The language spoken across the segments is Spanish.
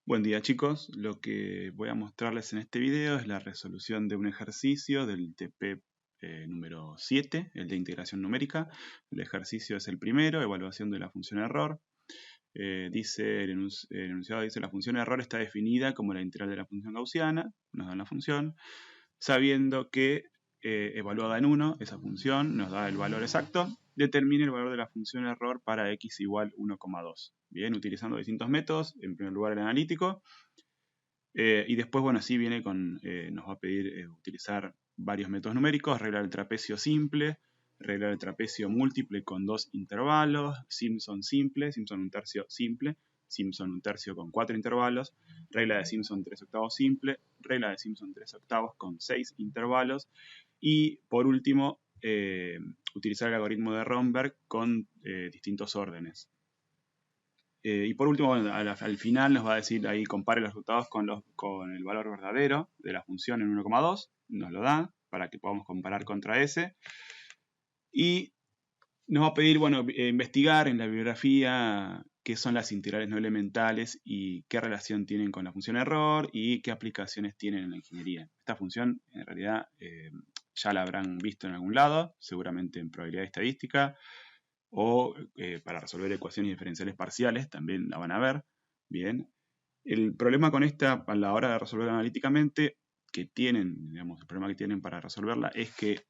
Buen día chicos, lo que voy a mostrarles en este video es la resolución de un ejercicio del TP número 7, el de integración numérica. El ejercicio es el primero, evaluación de la función error. Dice el enunciado dice la función error está definida como la integral de la función gaussiana, nos dan la función, sabiendo que evaluada en 1, esa función nos da el valor exacto, determine el valor de la función error para x igual 1,2. Bien, utilizando distintos métodos, en primer lugar el analítico, y después, bueno, sí viene con, nos va a pedir utilizar varios métodos numéricos, regla del trapecio simple, regla del trapecio múltiple con dos intervalos, Simpson simple, Simpson un tercio simple, Simpson un tercio con 4 intervalos, regla de Simpson 3 octavos simple, regla de Simpson 3 octavos con 6 intervalos, y por último, utilizar el algoritmo de Romberg con distintos órdenes. Y por último, bueno, al final nos va a decir ahí compare los resultados con el valor verdadero de la función en 1,2. Nos lo da para que podamos comparar contra ese. Y nos va a pedir, bueno, investigar en la bibliografía qué son las integrales no elementales y qué relación tienen con la función error y qué aplicaciones tienen en la ingeniería. Esta función, en realidad, ya la habrán visto en algún lado, seguramente en probabilidad estadística, o para resolver ecuaciones diferenciales parciales, también la van a ver. Bien. El problema con esta, a la hora de resolverla analíticamente, que tienen, digamos, el problema que tienen para resolverla es que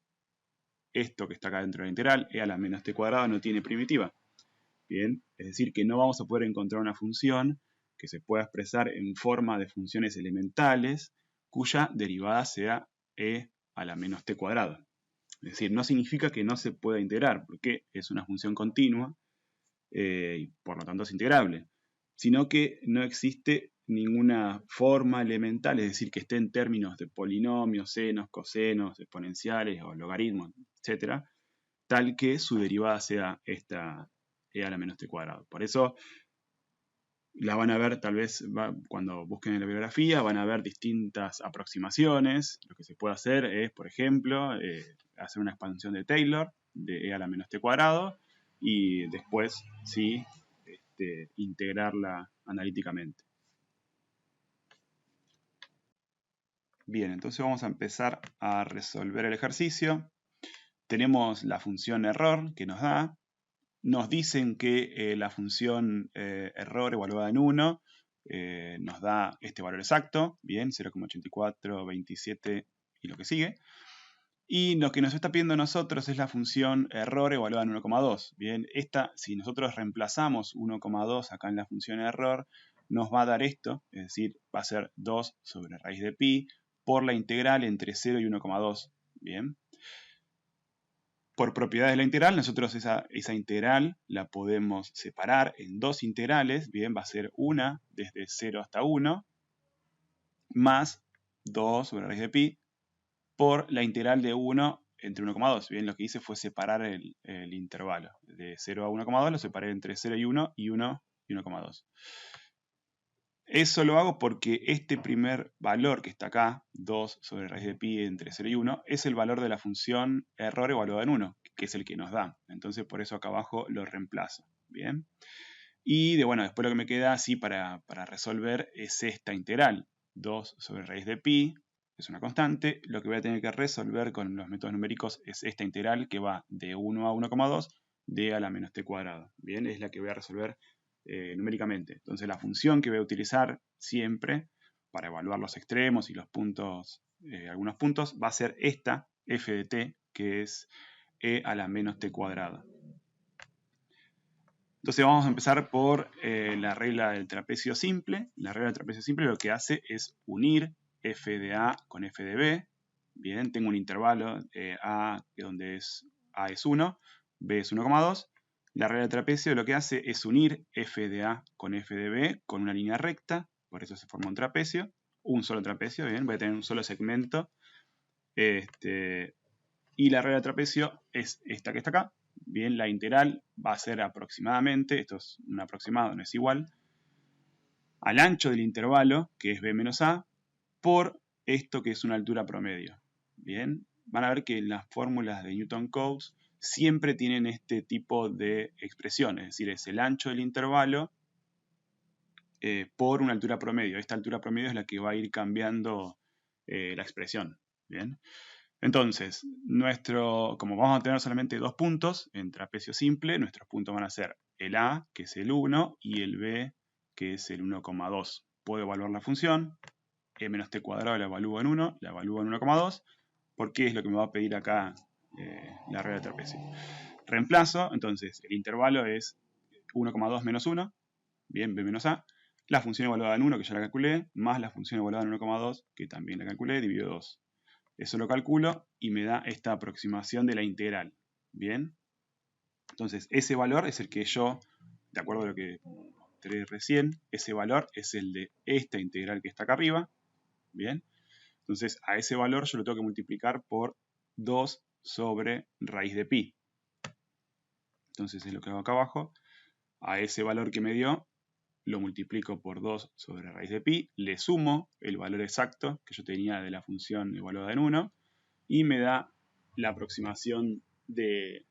esto que está acá dentro de la integral, e a la menos t cuadrada, no tiene primitiva. Bien, es decir, que no vamos a poder encontrar una función que se pueda expresar en forma de funciones elementales cuya derivada sea e a la menos t cuadrada. Es decir, no significa que no se pueda integrar, porque es una función continua y por lo tanto es integrable, sino que no existe ninguna forma elemental, es decir, que esté en términos de polinomios, senos, cosenos, exponenciales o logaritmos, etcétera, tal que su derivada sea esta e a la menos t cuadrado. Por eso la van a ver, tal vez cuando busquen en la bibliografía, van a ver distintas aproximaciones. Lo que se puede hacer es, por ejemplo, hacer una expansión de Taylor de e a la menos t cuadrado y después sí integrarla analíticamente. Bien, entonces vamos a empezar a resolver el ejercicio. Tenemos la función error que nos da. Nos dicen que la función error evaluada en 1 nos da este valor exacto, bien, 0,84, 27 y lo que sigue. Y lo que nos está pidiendo a nosotros es la función error evaluada en 1,2. Bien, esta, si nosotros reemplazamos 1,2 acá en la función error, nos va a dar esto, es decir, va a ser 2 sobre raíz de pi por la integral entre 0 y 1,2. Bien. Por propiedades de la integral, nosotros esa integral la podemos separar en dos integrales. Bien, va a ser una desde 0 hasta 1 más 2 sobre raíz de pi por la integral de 1 entre 1,2. Bien, lo que hice fue separar el intervalo. De 0 a 1,2 lo separé entre 0 y 1 y 1 y 1,2. Eso lo hago porque este primer valor que está acá, 2 sobre raíz de pi entre 0 y 1, es el valor de la función error evaluada en 1, que es el que nos da. Entonces por eso acá abajo lo reemplazo. Bien. Y bueno, después lo que me queda así para resolver es esta integral. 2 sobre raíz de pi es una constante. Lo que voy a tener que resolver con los métodos numéricos es esta integral que va de 1 a 1,2 de a la menos t cuadrado. Bien, es la que voy a resolver numéricamente. Entonces la función que voy a utilizar siempre para evaluar los extremos y los puntos, algunos puntos, va a ser esta f de t, que es e a la menos t cuadrada. Entonces vamos a empezar por la regla del trapecio simple. La regla del trapecio simple lo que hace es unir f de a con f de b. Bien, tengo un intervalo a donde a es 1, b es 1,2. La regla del trapecio lo que hace es unir f de a con f de b con una línea recta, por eso se forma un trapecio, un solo trapecio, bien, voy a tener un solo segmento. Y la regla del trapecio es esta que está acá. Bien, la integral va a ser aproximadamente, esto es un aproximado, no es igual, al ancho del intervalo, que es b menos a, por esto que es una altura promedio. Bien, van a ver que las fórmulas de Newton Cotes siempre tienen este tipo de expresión, es decir, es el ancho del intervalo por una altura promedio. Esta altura promedio es la que va a ir cambiando la expresión. ¿Bien? Entonces, como vamos a tener solamente 2 puntos en trapecio simple, nuestros puntos van a ser el A, que es el 1, y el B, que es el 1,2. Puedo evaluar la función, e menos t cuadrado la evalúo en 1, la evalúo en 1,2, porque es lo que me va a pedir acá la regla de trapecio. Reemplazo, entonces el intervalo es 1,2 menos 1, bien, b menos a, la función evaluada en 1, que ya la calculé, más la función evaluada en 1,2, que también la calculé, dividido 2. Eso lo calculo y me da esta aproximación de la integral. Bien. Entonces, ese valor es el que yo, de acuerdo a lo que mostré recién, ese valor es el de esta integral que está acá arriba. Bien. Entonces, a ese valor yo lo tengo que multiplicar por 2 sobre raíz de pi. Entonces, es lo que hago acá abajo. A ese valor que me dio, lo multiplico por 2 sobre raíz de pi, le sumo el valor exacto que yo tenía de la función evaluada en 1, y me da la aproximación de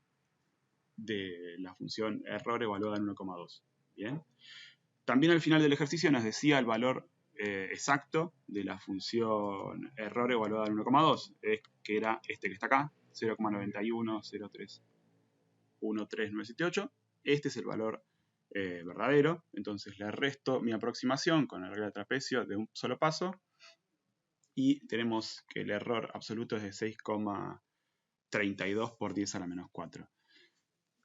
la función error evaluada en 1,2. Bien. También al final del ejercicio nos decía el valor exacto de la función error evaluada en 1,2, que era este que está acá, 0,91031313978. Este es el valor verdadero. Entonces le resto mi aproximación con la regla de trapecio de un solo paso, y tenemos que el error absoluto es de 6,32 por 10 a la menos 4,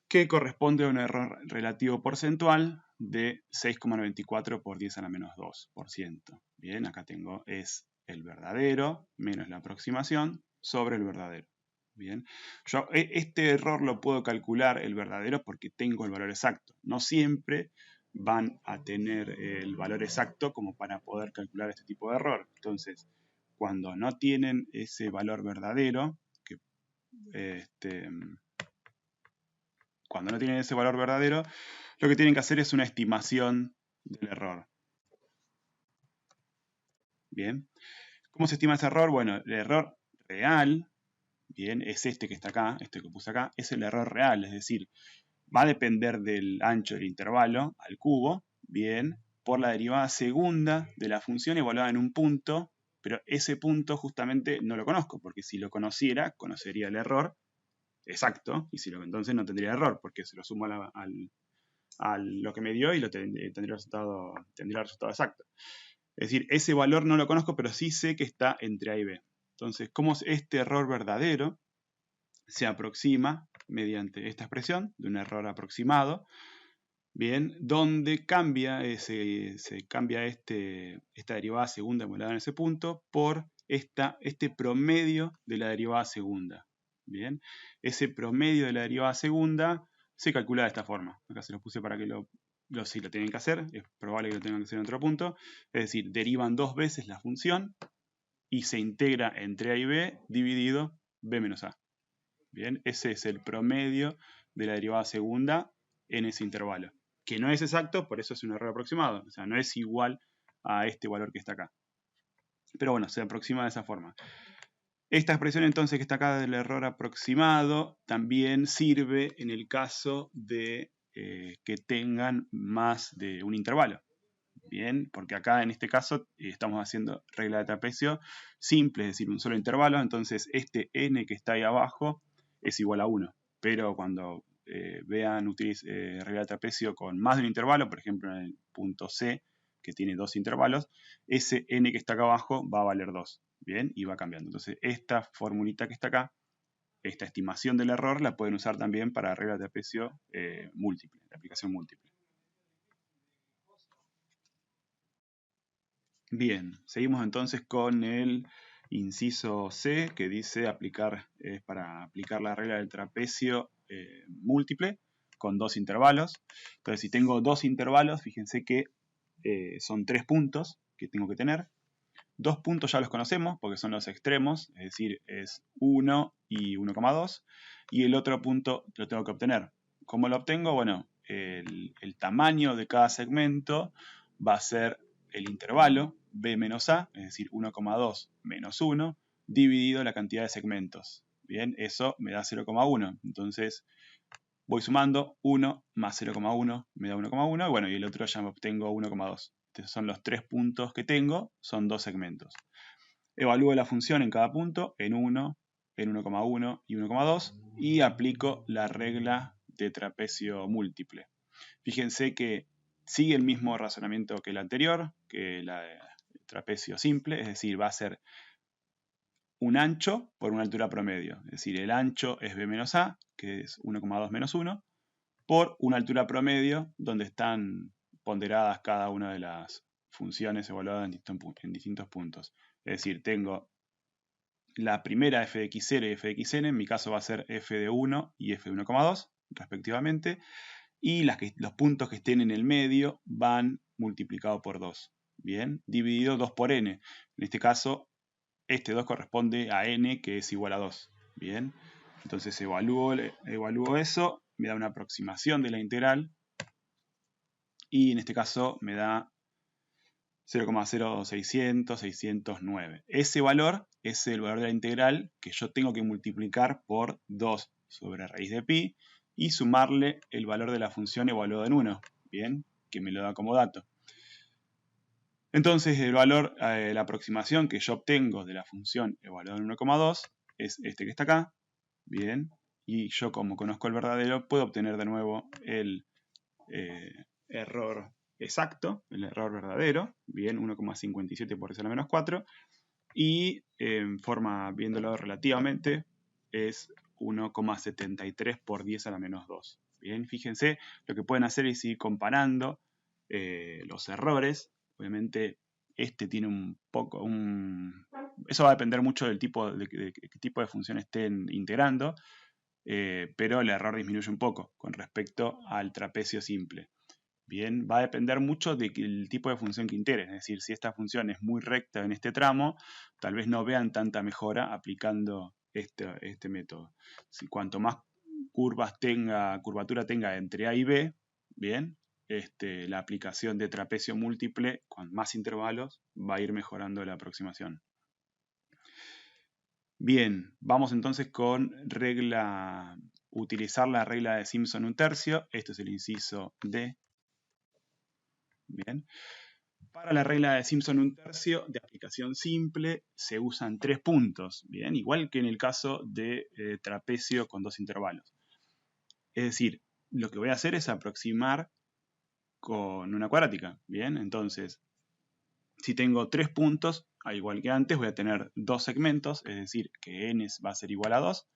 que corresponde a un error relativo porcentual de 6,94 por 10 a la menos 2%. Bien, acá tengo es el verdadero menos la aproximación sobre el verdadero. Bien, yo este error lo puedo calcular el verdadero porque tengo el valor exacto. No siempre van a tener el valor exacto como para poder calcular este tipo de error. Entonces, cuando no tienen ese valor verdadero, cuando no tienen ese valor verdadero, lo que tienen que hacer es una estimación del error. Bien, ¿cómo se estima ese error? Bueno, el error real, bien, es este que está acá, este que puse acá, es el error real, es decir, va a depender del ancho del intervalo al cubo, bien, por la derivada segunda de la función evaluada en un punto, pero ese punto justamente no lo conozco, porque si lo conociera, conocería el error exacto, y entonces no tendría error, porque se lo sumo a lo que me dio y tendría el resultado exacto. Es decir, ese valor no lo conozco, pero sí sé que está entre A y B. Entonces, ¿cómo este error verdadero se aproxima mediante esta expresión de un error aproximado? Bien, donde se cambia esta derivada segunda evaluada en ese punto por este promedio de la derivada segunda. Bien, ese promedio de la derivada segunda se calcula de esta forma. Acá se los puse para que si lo tienen que hacer, es probable que lo tengan que hacer en otro punto. Es decir, derivan 2 veces la función y se integra entre A y B dividido B menos A. Bien, ese es el promedio de la derivada segunda en ese intervalo, que no es exacto, por eso es un error aproximado, o sea, no es igual a este valor que está acá. Pero bueno, se aproxima de esa forma. Esta expresión entonces que está acá del error aproximado también sirve en el caso de que tengan más de un intervalo. Bien, porque acá en este caso estamos haciendo regla de trapecio simple, es decir, un solo intervalo, entonces este n que está ahí abajo es igual a 1. Pero cuando vean regla de trapecio con más de un intervalo, por ejemplo en el punto C, que tiene 2 intervalos, ese n que está acá abajo va a valer 2. Bien, y va cambiando. Entonces esta formulita que está acá, esta estimación del error, la pueden usar también para regla de trapecio múltiple, de aplicación múltiple. Bien, seguimos entonces con el inciso C, que dice para aplicar la regla del trapecio múltiple con 2 intervalos. Entonces, si tengo 2 intervalos, fíjense que son 3 puntos que tengo que tener. 2 puntos ya los conocemos porque son los extremos, es decir, es 1 y 1,2. Y el otro punto lo tengo que obtener. ¿Cómo lo obtengo? Bueno, el tamaño de cada segmento va a ser el intervalo b menos a, es decir, 1,2 menos 1, dividido la cantidad de segmentos. Bien, eso me da 0,1. Entonces voy sumando 1 más 0,1 me da 1,1, bueno, y el otro ya me obtengo 1,2. son los 3 puntos que tengo, son 2 segmentos. Evalúo la función en cada punto, en 1, en 1,1 y 1,2, y aplico la regla de trapecio múltiple. Fíjense que sigue el mismo razonamiento que el anterior, que el trapecio simple, es decir, va a ser un ancho por una altura promedio. Es decir, el ancho es B menos A, que es 1,2 menos 1, por una altura promedio donde están ponderadas cada una de las funciones evaluadas en distintos puntos. Es decir, tengo la primera f de x0 y f de xn, en mi caso va a ser f de 1 y f de 1,2 respectivamente, y los puntos que estén en el medio van multiplicados por 2. Bien, dividido 2 por n. En este caso, este 2 corresponde a n, que es igual a 2. Bien, entonces evalúo eso, me da una aproximación de la integral, y en este caso me da 0,0609. Ese valor es el valor de la integral que yo tengo que multiplicar por 2 sobre raíz de pi y sumarle el valor de la función evaluada en 1, bien, que me lo da como dato. Entonces el valor, la aproximación que yo obtengo de la función evaluada en 1,2 es este que está acá, bien, y yo como conozco el verdadero puedo obtener de nuevo el error exacto, el error verdadero, bien, 1,57 por 10 a la menos 4, y en forma, viéndolo relativamente, es 1,73 por 10 a la menos 2. Bien, fíjense, lo que pueden hacer es ir comparando los errores. Obviamente este tiene un poco, eso va a depender mucho del tipo de qué tipo de función estén integrando, pero el error disminuye un poco con respecto al trapecio simple. Bien, va a depender mucho del tipo de función que integren. Es decir, si esta función es muy recta en este tramo, tal vez no vean tanta mejora aplicando este método. Si cuanto más curvatura tenga entre A y B, bien, la aplicación de trapecio múltiple con más intervalos va a ir mejorando la aproximación. Bien, vamos entonces con utilizar la regla de Simpson un tercio. Esto es el inciso D. Bien. Para la regla de Simpson un tercio de aplicación simple se usan 3 puntos, bien, igual que en el caso de trapecio con 2 intervalos. Es decir, lo que voy a hacer es aproximar con una cuadrática, bien, entonces si tengo 3 puntos, al igual que antes, voy a tener 2 segmentos, es decir, que n va a ser igual a 2,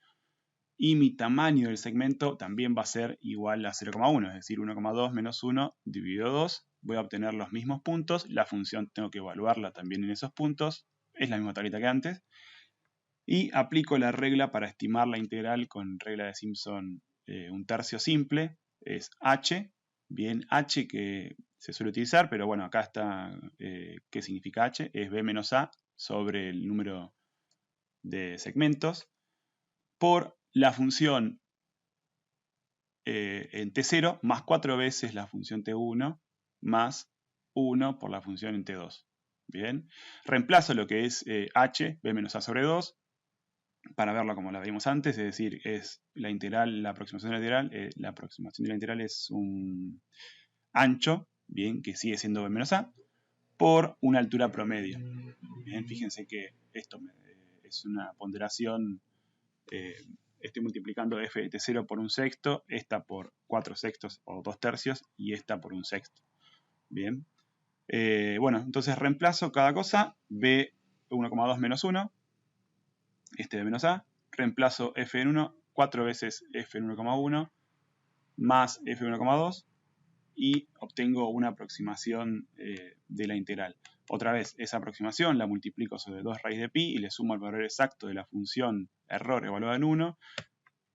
y mi tamaño del segmento también va a ser igual a 0,1, es decir, 1,2 menos 1 dividido 2, voy a obtener los mismos puntos, la función tengo que evaluarla también en esos puntos, es la misma tablita que antes, y aplico la regla para estimar la integral con regla de Simpson un tercio simple, es h, bien, h que se suele utilizar, pero bueno, acá está qué significa h, es b menos a sobre el número de segmentos, por la función en T0 más 4 veces la función T1 más 1 por la función en T2. Bien, reemplazo lo que es h, b menos a sobre 2, para verlo como la vimos antes, es decir, es la integral, la aproximación de la integral es un ancho, bien, que sigue siendo b menos a, por una altura promedio. Bien, fíjense que esto es una ponderación, estoy multiplicando f de t0 por un sexto, esta por 4 sextos o 2 tercios y esta por un sexto. Bien, bueno, entonces reemplazo cada cosa, b 1,2 menos 1, este de menos a, reemplazo f en 1, 4 veces f en 1,1 más f en 1,2 y obtengo una aproximación de la integral. Otra vez, esa aproximación la multiplico sobre 2 raíz de pi y le sumo el valor exacto de la función error evaluada en 1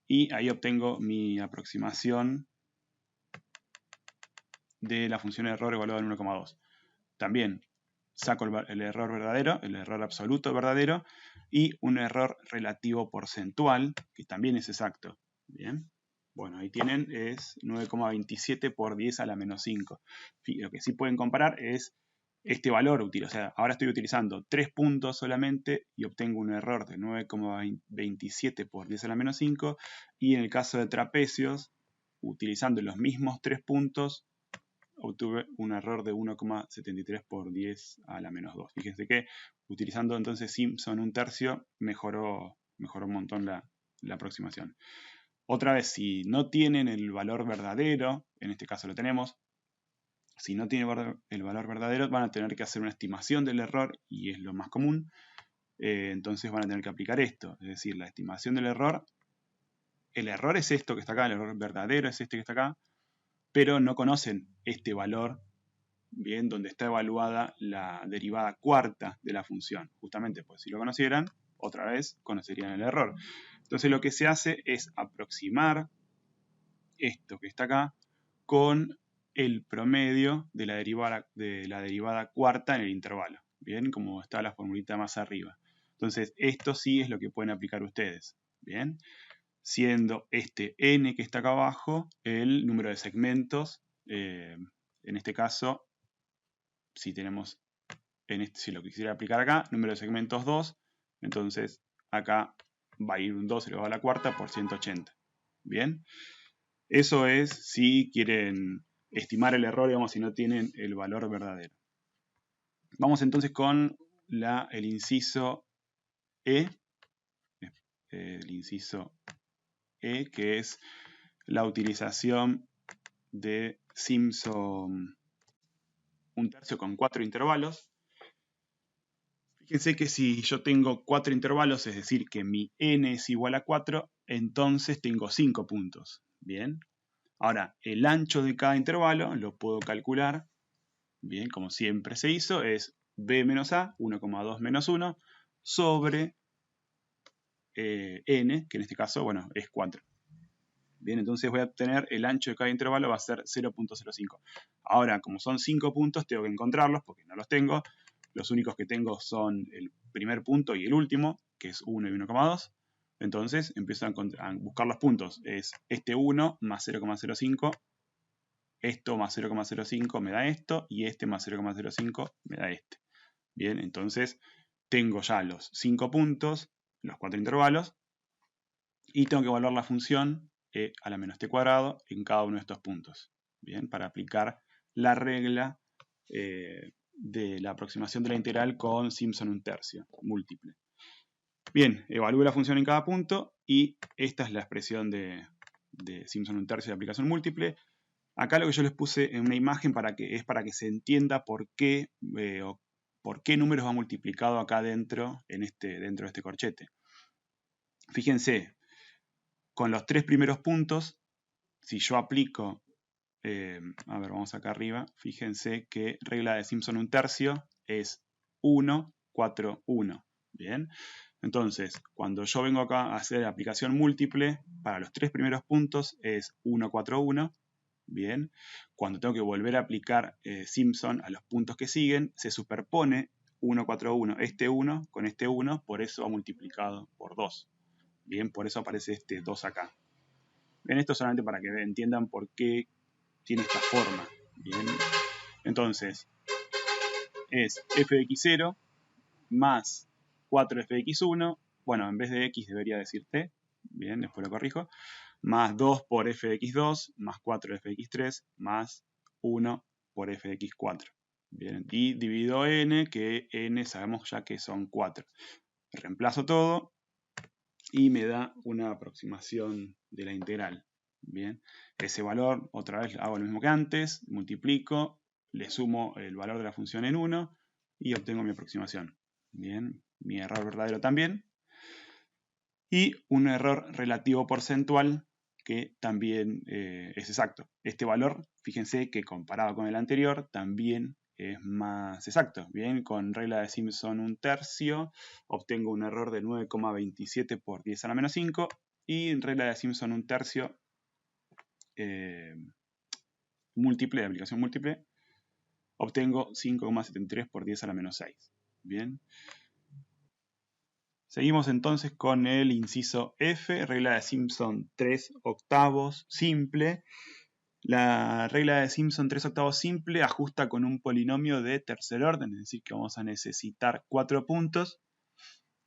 y ahí obtengo mi aproximación de la función error evaluada en 1,2. También saco el error verdadero, el error absoluto verdadero y un error relativo porcentual que también es exacto. Bien. Bueno, ahí tienen, es 9,27 por 10 a la menos 5. Lo que sí pueden comparar es este valor útil. O sea, ahora estoy utilizando 3 puntos solamente y obtengo un error de 9,27 por 10 a la menos 5. Y en el caso de trapecios, utilizando los mismos 3 puntos, obtuve un error de 1,73 por 10 a la menos 2. Fíjense que utilizando entonces Simpson 1/3 mejoró un montón la aproximación. Otra vez, si no tienen el valor verdadero, en este caso lo tenemos, si no tienen el valor verdadero van a tener que hacer una estimación del error y es lo más común. Entonces van a tener que aplicar esto, es decir, la estimación del error. El error es esto que está acá, el error verdadero es este que está acá, pero no conocen este valor, bien, donde está evaluada la derivada cuarta de la función. Justamente, pues si lo conocieran, otra vez conocerían el error. Entonces lo que se hace es aproximar esto que está acá con el promedio de la derivada cuarta en el intervalo. Bien, como está la formulita más arriba. Entonces, esto sí es lo que pueden aplicar ustedes. Bien, siendo este n que está acá abajo el número de segmentos. En este caso, si tenemos, si lo quisiera aplicar acá, número de segmentos 2, entonces acá va a ir un 2 elevado a la cuarta por 180. Bien, eso es si quieren estimar el error, digamos, si no tienen el valor verdadero. Vamos entonces con el inciso E, que es la utilización de Simpson 1/3 con 4 intervalos. Fíjense que si yo tengo 4 intervalos, es decir, que mi n es igual a 4, entonces tengo 5 puntos. Bien. Ahora, el ancho de cada intervalo lo puedo calcular. Bien, como siempre se hizo, es b menos a, 1,2 menos 1, sobre n, que en este caso, bueno, es 4. Bien, entonces voy a obtener el ancho de cada intervalo va a ser 0,05. Ahora, como son 5 puntos, tengo que encontrarlos porque no los tengo. Los únicos que tengo son el primer punto y el último, que es 1 y 1,2. Entonces empiezo a buscar los puntos. Es este 1 más 0,05. Esto más 0,05 me da esto. Y este más 0,05 me da este. Bien, entonces tengo ya los 5 puntos, los 4 intervalos. Y tengo que evaluar la función e a la menos t cuadrado en cada uno de estos puntos. Bien, para aplicar la regla de la aproximación de la integral con Simpson 1/3 múltiple. Bien, evalúo la función en cada punto y esta es la expresión de Simpson 1/3 de aplicación múltiple. Acá lo que yo les puse en una imagen es para que se entienda por qué números va multiplicado acá dentro de este corchete. Fíjense, con los 3 primeros puntos, si yo aplico, a ver, vamos acá arriba, fíjense que regla de Simpson 1/3 es 1, 4, 1. Bien, entonces, cuando yo vengo acá a hacer aplicación múltiple, para los 3 primeros puntos es 1, 4, 1. Bien, cuando tengo que volver a aplicar Simpson a los puntos que siguen, se superpone 1, 4, 1, este 1 con este 1, por eso va multiplicado por 2. Bien, por eso aparece este 2 acá. Bien, esto solamente para que entiendan por qué tiene esta forma. Bien, entonces es f de x0 más 4f de x1, bueno, en vez de x debería decir t, bien, después lo corrijo, más 2 por f de x2, más 4 f de x3, más 1 por f de x4. Bien, y divido n, que n sabemos ya que son 4. Reemplazo todo y me da una aproximación de la integral. Bien, ese valor, otra vez hago lo mismo que antes, multiplico, le sumo el valor de la función en 1 y obtengo mi aproximación. Bien, mi error verdadero también. Y un error relativo porcentual que también es exacto. Este valor, fíjense que comparado con el anterior, también es más exacto. Bien, con regla de Simpson 1/3 obtengo un error de 9,27 por 10 a la menos 5 y en regla de Simpson 1/3 múltiple, de aplicación múltiple, obtengo 5,73 por 10 a la menos 6. Bien. Seguimos entonces con el inciso F, regla de Simpson 3/8 simple. La regla de Simpson 3/8 simple ajusta con un polinomio de tercer orden, es decir, que vamos a necesitar 4 puntos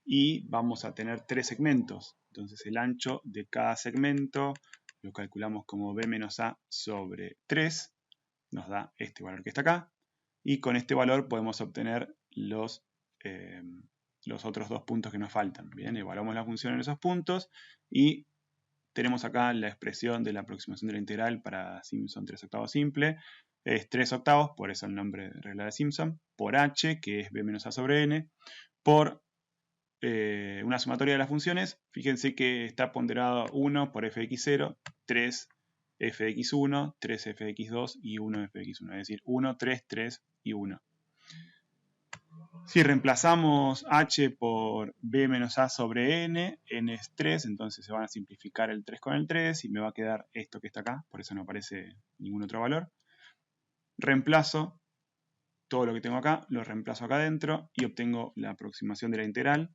y vamos a tener 3 segmentos. Entonces el ancho de cada segmento lo calculamos como b menos a sobre 3. nos da este valor que está acá, y con este valor podemos obtener los otros dos puntos que nos faltan. Bien, evaluamos la función en esos puntos y tenemos acá la expresión de la aproximación de la integral para Simpson 3/8 simple. Es 3/8, por eso el nombre de regla de Simpson, por h, que es b menos a sobre n, por una sumatoria de las funciones. Fíjense que está ponderado 1 por f de x0, 3 f de x1, 3 f de x2 y 1 f de x1, es decir, 1, 3, 3 y 1. Si reemplazamos h por b menos a sobre n, n es 3, entonces se van a simplificar el 3 con el 3 y me va a quedar esto que está acá, por eso no aparece ningún otro valor. Reemplazo todo lo que tengo acá, lo reemplazo acá adentro y obtengo la aproximación de la integral.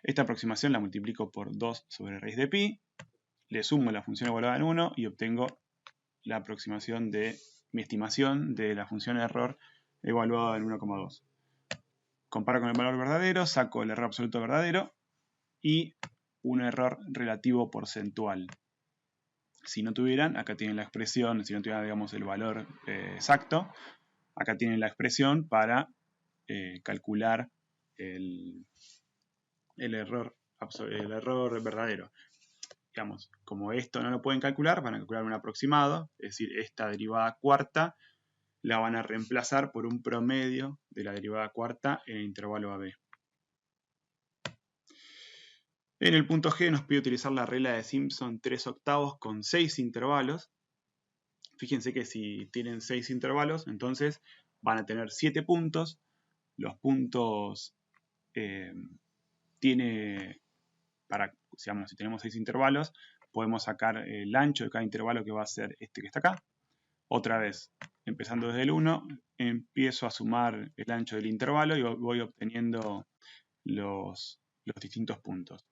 Esta aproximación la multiplico por 2 sobre raíz de pi, le sumo la función evaluada en 1 y obtengo la aproximación de mi estimación de la función de error evaluada en 1,2. Comparo con el valor verdadero, saco el error absoluto verdadero y un error relativo porcentual. Si no tuvieran, acá tienen la expresión, si no tuvieran, digamos, el valor exacto, acá tienen la expresión para calcular el error verdadero. Digamos, como esto no lo pueden calcular, van a calcular un aproximado, es decir, esta derivada cuarta la van a reemplazar por un promedio de la derivada cuarta en el intervalo AB. En el punto G nos pide utilizar la regla de Simpson 3/8 con 6 intervalos. Fíjense que si tienen 6 intervalos, entonces van a tener 7 puntos. Los puntos si tenemos 6 intervalos, podemos sacar el ancho de cada intervalo, que va a ser este que está acá. Otra vez, empezando desde el 1, empiezo a sumar el ancho del intervalo y voy obteniendo los distintos puntos.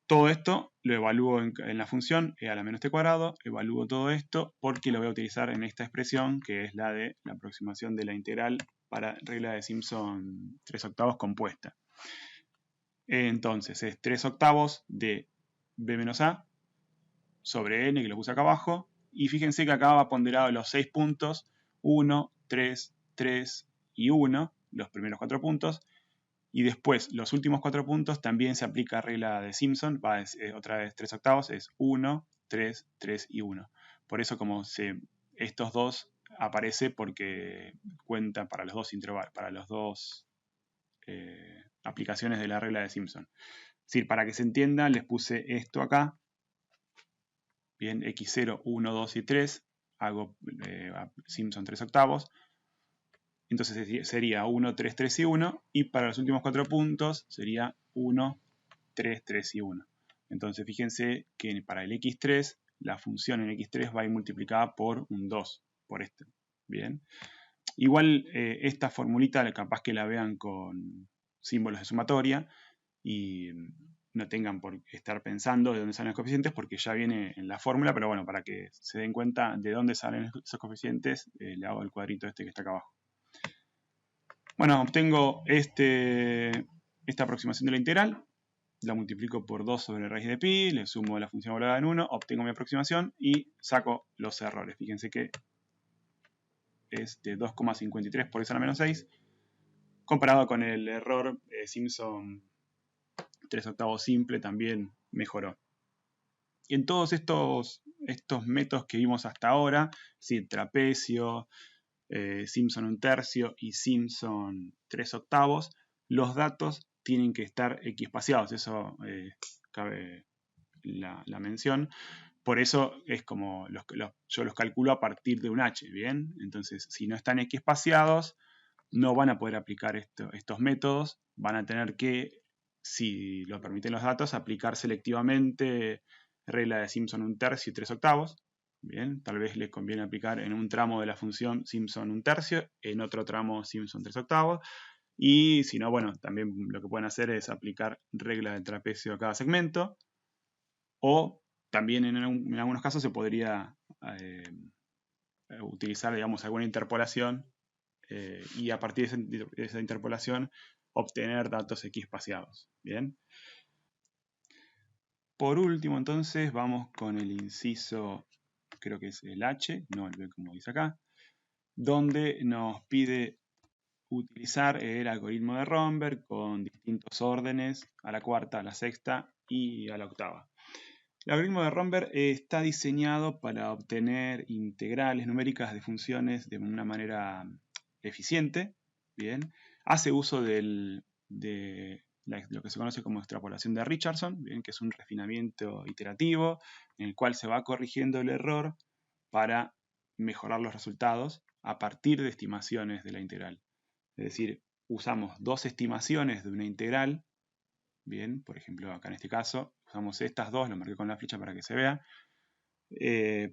Todo esto lo evalúo en la función e a la menos t cuadrado, evalúo todo esto porque lo voy a utilizar en esta expresión, que es la de la aproximación de la integral para regla de Simpson 3/8 compuesta. Entonces es 3/8 de b menos a sobre n, que lo puse acá abajo, y fíjense que acá va ponderado los 6 puntos, 1, 3, 3 y 1, los primeros 4 puntos, y después los últimos 4 puntos también se aplica regla de Simpson, otra vez 3/8, es 1, 3, 3 y 1. Por eso estos dos aparece porque cuenta para los dos intervalos, para los dos aplicaciones de la regla de Simpson. Es decir, para que se entienda, les puse esto acá. Bien, x0, 1, 2 y 3, hago Simpson 3/8. Entonces sería 1, 3, 3 y 1. Y para los últimos 4 puntos sería 1, 3, 3 y 1. Entonces fíjense que para el x3, la función en x3 va a ir multiplicada por un 2, por esto. Bien. Igual esta formulita capaz que la vean con símbolos de sumatoria y no tengan por qué estar pensando de dónde salen los coeficientes porque ya viene en la fórmula, pero bueno, para que se den cuenta de dónde salen esos coeficientes, le hago el cuadrito este que está acá abajo. Bueno, obtengo esta aproximación de la integral, la multiplico por 2 sobre raíz de pi, le sumo la función evaluada en 1, obtengo mi aproximación y saco los errores. Fíjense que es de 2,53 por eso a la menos 6, comparado con el error Simpson 3/8 simple también mejoró. Y en todos estos métodos que vimos hasta ahora, es trapecio, Simpson 1/3 y Simpson 3/8, los datos tienen que estar equiespaciados, eso cabe la mención. Por eso es como yo los calculo a partir de un h, ¿bien? Entonces, si no están equiespaciados, no van a poder aplicar estos métodos, van a tener que, si lo permiten los datos, aplicar selectivamente regla de Simpson 1/3 y 3/8. Bien, tal vez les conviene aplicar en un tramo de la función Simpson 1/3, en otro tramo Simpson 3/8, y si no, bueno, también lo que pueden hacer es aplicar regla de trapecio a cada segmento, o también en algunos casos se podría utilizar, digamos, alguna interpolación y a partir de esa interpolación obtener datos equiespaciados. Bien. Por último, entonces, vamos con el inciso creo que es el h, no el b como dice acá, donde nos pide utilizar el algoritmo de Romberg con distintos órdenes, a la cuarta, a la sexta y a la octava. El algoritmo de Romberg está diseñado para obtener integrales numéricas de funciones de una manera eficiente. Bien, hace uso de lo que se conoce como extrapolación de Richardson, bien, que es un refinamiento iterativo en el cual se va corrigiendo el error para mejorar los resultados a partir de estimaciones de la integral. Es decir, usamos dos estimaciones de una integral. Bien, por ejemplo, acá en este caso usamos estas dos, lo marqué con la flecha para que se vea,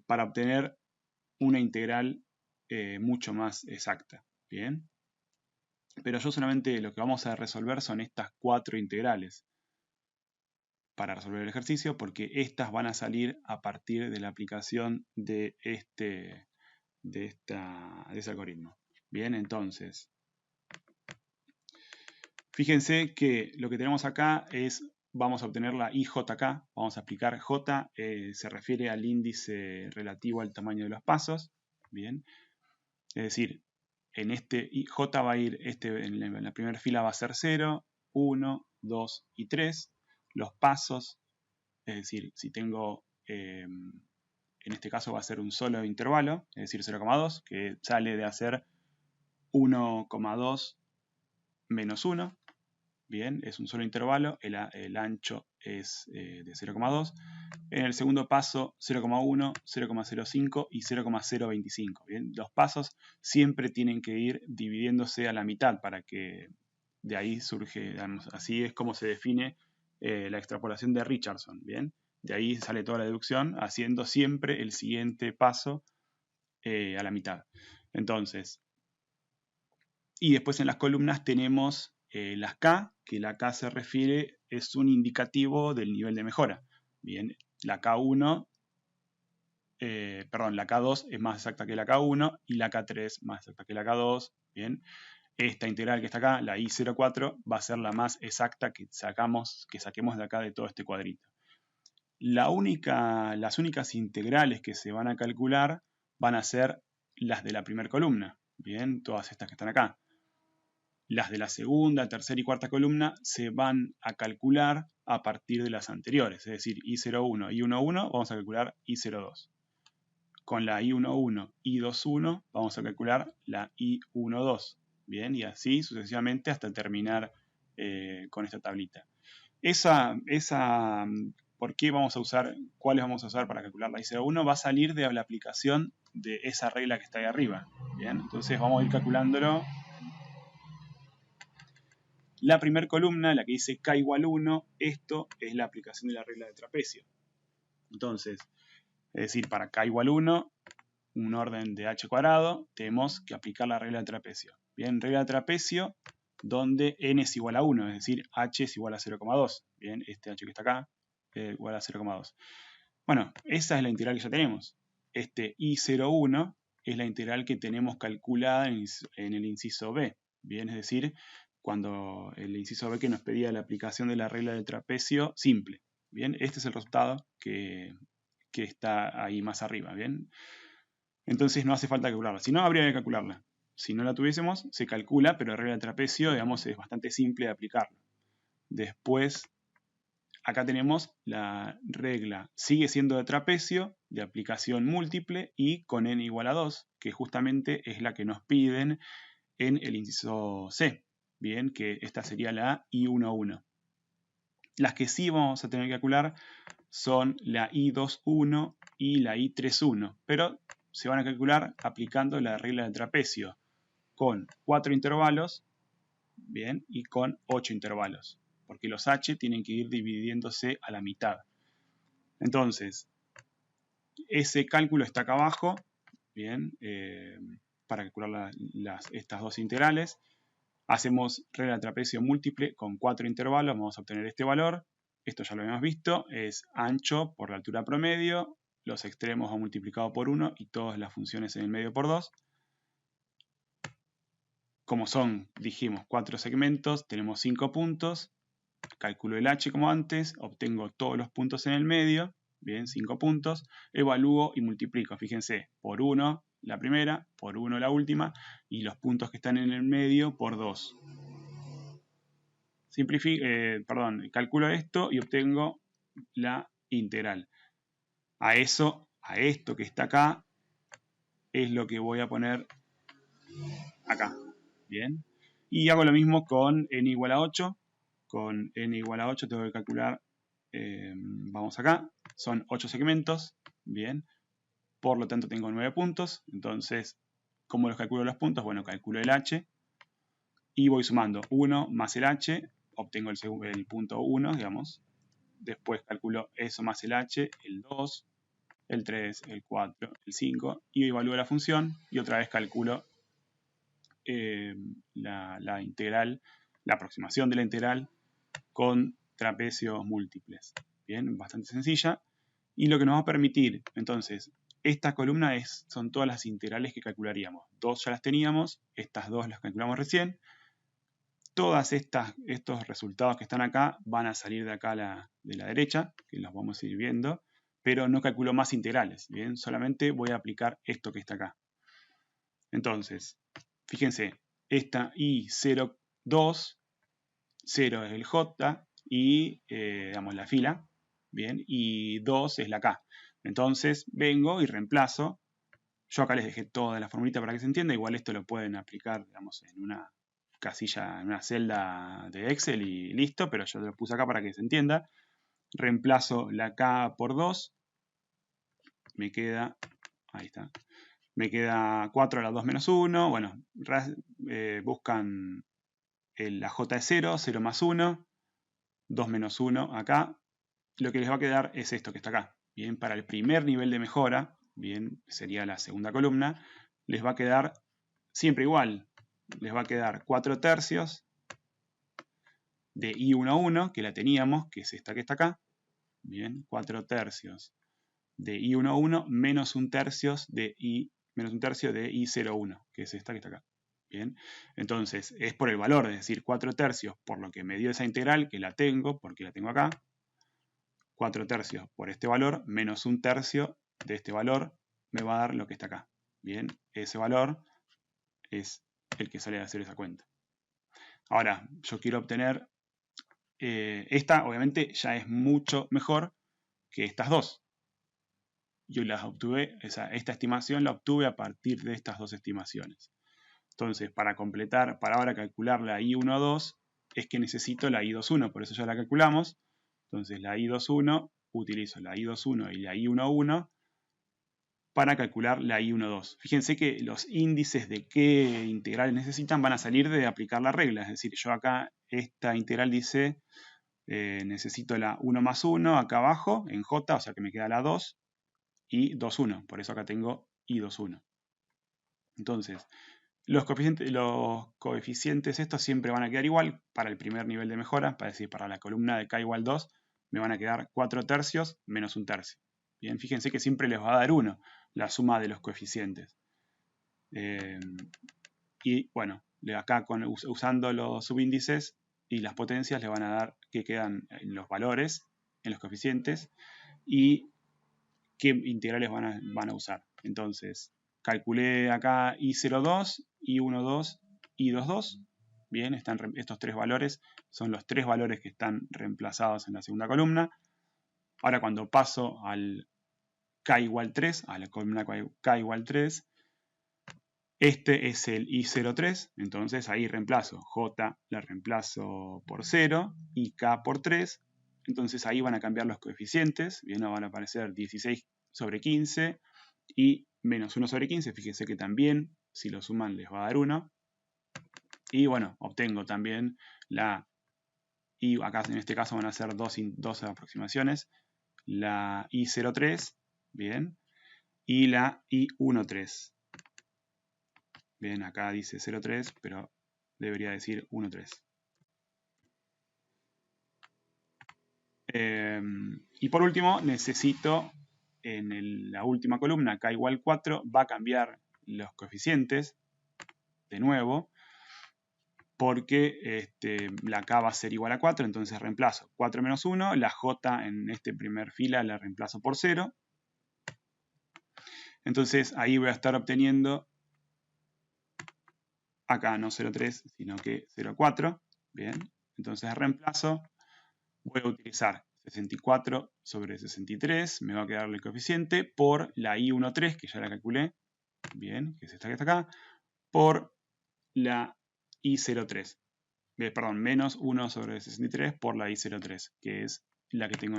para obtener una integral mucho más exacta. Bien, pero yo solamente lo que vamos a resolver son estas 4 integrales para resolver el ejercicio, porque estas van a salir a partir de la aplicación de ese algoritmo. Bien, entonces, fíjense que lo que tenemos acá es, vamos a obtener la IJK, vamos a aplicar J, se refiere al índice relativo al tamaño de los pasos. Bien, es decir, en este J va a ir, en la primera fila va a ser 0, 1, 2 y 3. Los pasos, es decir, si tengo, en este caso va a ser un solo intervalo, es decir, 0,2, que sale de hacer 1,2 menos 1. Bien, es un solo intervalo, el ancho es de 0,2. En el segundo paso, 0,1, 0,05 y 0,025. Bien, los pasos siempre tienen que ir dividiéndose a la mitad para que de ahí surge, digamos, así es como se define la extrapolación de Richardson. Bien, de ahí sale toda la deducción, haciendo siempre el siguiente paso a la mitad. Entonces, y después en las columnas tenemos las K, que la K se refiere, es un indicativo del nivel de mejora. Bien, la K1, la K2 es más exacta que la K1 y la K3 más exacta que la K2. Bien, esta integral que está acá, la I04, va a ser la más exacta que saquemos de acá de todo este cuadrito. Las únicas integrales que se van a calcular van a ser las de la primera columna. Bien, todas estas que están acá. Las de la segunda, tercera y cuarta columna se van a calcular a partir de las anteriores, es decir, I01 y I11 vamos a calcular I02. Con la I11 y I21 vamos a calcular la I12. Bien, y así sucesivamente hasta terminar con esta tablita. ¿Por qué vamos a usar, cuáles vamos a usar para calcular la I01? Va a salir de la aplicación de esa regla que está ahí arriba. Bien, entonces vamos a ir calculándolo. La primera columna, la que dice K igual 1, esto es la aplicación de la regla de trapecio. Entonces, es decir, para K igual 1, un orden de h cuadrado, tenemos que aplicar la regla de trapecio. Bien, regla de trapecio donde n es igual a 1, es decir, h es igual a 0,2. Bien, este h que está acá es igual a 0,2. Bueno, esa es la integral que ya tenemos. Este I01 es la integral que tenemos calculada en el inciso B. Bien, es decir, cuando el inciso B que nos pedía la aplicación de la regla del trapecio simple. Bien, este es el resultado que está ahí más arriba. Bien, entonces no hace falta calcularla. Si no, habría que calcularla. Si no la tuviésemos, se calcula, pero la regla del trapecio, digamos, es bastante simple de aplicarla. Después, acá tenemos la regla, sigue siendo de trapecio, de aplicación múltiple y con n igual a 2, que justamente es la que nos piden en el inciso C. Bien, que esta sería la I11. Las que sí vamos a tener que calcular son la I21 y la I31, pero se van a calcular aplicando la regla del trapecio con 4 intervalos, bien, y con 8 intervalos, porque los h tienen que ir dividiéndose a la mitad. Entonces, ese cálculo está acá abajo, bien, para calcular estas dos integrales. Hacemos regla de trapecio múltiple con 4 intervalos, vamos a obtener este valor. Esto ya lo habíamos visto, es ancho por la altura promedio, los extremos van multiplicado por 1 y todas las funciones en el medio por 2. Como son, dijimos, 4 segmentos, tenemos 5 puntos, calculo el h como antes, obtengo todos los puntos en el medio, bien, 5 puntos, evalúo y multiplico, fíjense, por 1 la primera, por 1 la última, y los puntos que están en el medio por 2. Calculo esto y obtengo la integral. A esto que está acá, es lo que voy a poner acá, bien. Y hago lo mismo con n igual a 8. Con n igual a 8 tengo que calcular, vamos acá, son 8 segmentos, bien. Por lo tanto tengo 9 puntos, entonces, ¿cómo los calculo los puntos? Bueno, calculo el h y voy sumando 1 más el h, obtengo el punto 1, digamos. Después calculo eso más el h, el 2, el 3, el 4, el 5, y evalúo la función y otra vez calculo la integral, la aproximación de la integral con trapecios múltiples. Bien, bastante sencilla. Y lo que nos va a permitir, entonces, esta columna son todas las integrales que calcularíamos. 2 ya las teníamos, estas 2 las calculamos recién. Todos estos resultados que están acá van a salir de acá de la derecha, que los vamos a ir viendo, pero no calculo más integrales, ¿bien? Solamente voy a aplicar esto que está acá. Entonces, fíjense, esta I02, 0 es el J y, digamos, la fila, ¿bien? Y 2 es la K. Entonces, vengo y reemplazo. Yo acá les dejé toda la formulita para que se entienda. Igual esto lo pueden aplicar, digamos, en una casilla, en una celda de Excel y listo, pero yo lo puse acá para que se entienda. Reemplazo la K por 2. Me queda, ahí está, me queda 4 a la 2 menos 1. Bueno, buscan la J es 0, 0 más 1, 2 menos 1 acá. Lo que les va a quedar es esto que está acá. Bien, para el primer nivel de mejora, bien, sería la segunda columna, les va a quedar siempre igual. Les va a quedar 4 tercios de I11, que la teníamos, que es esta que está acá. Bien, 4 tercios de I11 menos un tercio de I01, que es esta que está acá. Bien, entonces es por el valor, es decir, 4 tercios por lo que me dio esa integral, que la tengo, porque la tengo acá. 4 tercios por este valor menos un tercio de este valor me va a dar lo que está acá. Bien, ese valor es el que sale a hacer esa cuenta. Ahora, yo quiero obtener, esta obviamente ya es mucho mejor que estas dos. Yo las obtuve, esta estimación la obtuve a partir de estas dos estimaciones. Entonces, para completar, para ahora calcular la I12, es que necesito la I21, por eso ya la calculamos. Entonces, la I21, utilizo la I21 y la I11 para calcular la I12. Fíjense que los índices de qué integrales necesitan van a salir de aplicar la regla. Es decir, yo acá, esta integral dice, necesito la 1 más 1 acá abajo, en J, o sea que me queda la 2, y 2, 1. Por eso acá tengo I21. Entonces, los coeficientes estos siempre van a quedar igual para el primer nivel de mejora, para decir, para la columna de K igual 2, me van a quedar 4 tercios menos un tercio. Bien, fíjense que siempre les va a dar 1 la suma de los coeficientes. Y bueno, acá usando los subíndices y las potencias le van a dar que quedan los valores en los coeficientes y qué integrales van a usar. Entonces, calculé acá I02, I12, I22. Bien, estos tres valores son los tres valores que están reemplazados en la segunda columna. Ahora cuando paso al K igual 3, a la columna K igual 3, este es el I03, entonces ahí reemplazo J, la reemplazo por 0 y K por 3. Entonces ahí van a cambiar los coeficientes, bien, van a aparecer 16 sobre 15 y menos 1 sobre 15, fíjense que también si lo suman les va a dar 1. Y bueno, obtengo también y acá en este caso van a ser dos aproximaciones, la I03, bien, y la I13. Bien, acá dice 0,3, pero debería decir 1,3. Y por último, necesito en la última columna, K igual 4, va a cambiar los coeficientes de nuevo. porque la K va a ser igual a 4, entonces reemplazo 4 menos 1, la J en este primer fila la reemplazo por 0. Entonces ahí voy a estar obteniendo, acá no 0,3, sino que 0,4. Bien, entonces reemplazo, voy a utilizar 64 sobre 63, me va a quedar el coeficiente, por la I13, que ya la calculé, bien, que es esta que está acá, por la I03. Perdón, menos 1 sobre 63 por la I03, que es la que tengo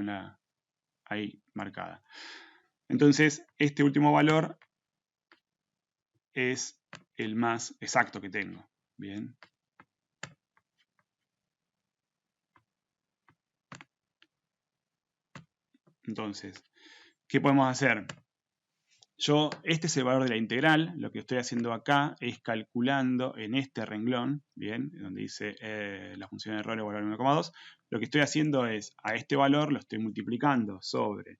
ahí marcada. Entonces, este último valor es el más exacto que tengo. Bien. Entonces, ¿qué podemos hacer? Este es el valor de la integral. Lo que estoy haciendo acá es calculando en este renglón, bien, donde dice la función de error igual a 1,2. Lo que estoy haciendo es, a este valor lo estoy multiplicando sobre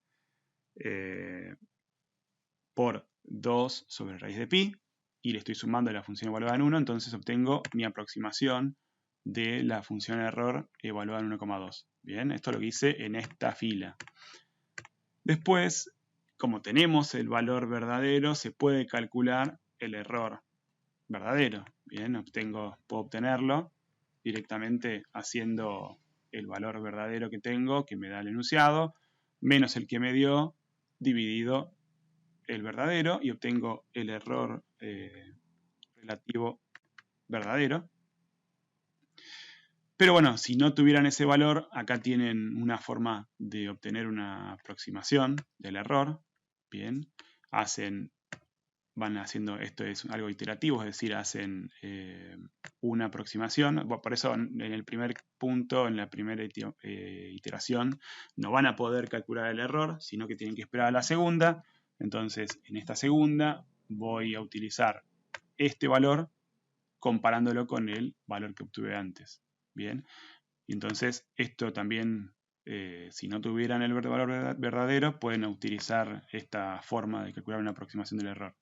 por 2 sobre raíz de pi, y le estoy sumando la función evaluada en 1, entonces obtengo mi aproximación de la función error evaluada en 1,2. Bien, esto es lo que hice en esta fila. Después, como tenemos el valor verdadero, se puede calcular el error verdadero. Bien, puedo obtenerlo directamente haciendo el valor verdadero que tengo, que me da el enunciado, menos el que me dio, dividido el verdadero, y obtengo el error relativo verdadero. Pero bueno, si no tuvieran ese valor, acá tienen una forma de obtener una aproximación del error. Bien, van haciendo, esto es algo iterativo, es decir, hacen una aproximación. Por eso en el primer punto, en la primera iteración, no van a poder calcular el error, sino que tienen que esperar a la segunda. Entonces, en esta segunda voy a utilizar este valor comparándolo con el valor que obtuve antes. Bien, y entonces esto también, si no tuvieran el valor verdadero, pueden utilizar esta forma de calcular una aproximación del error.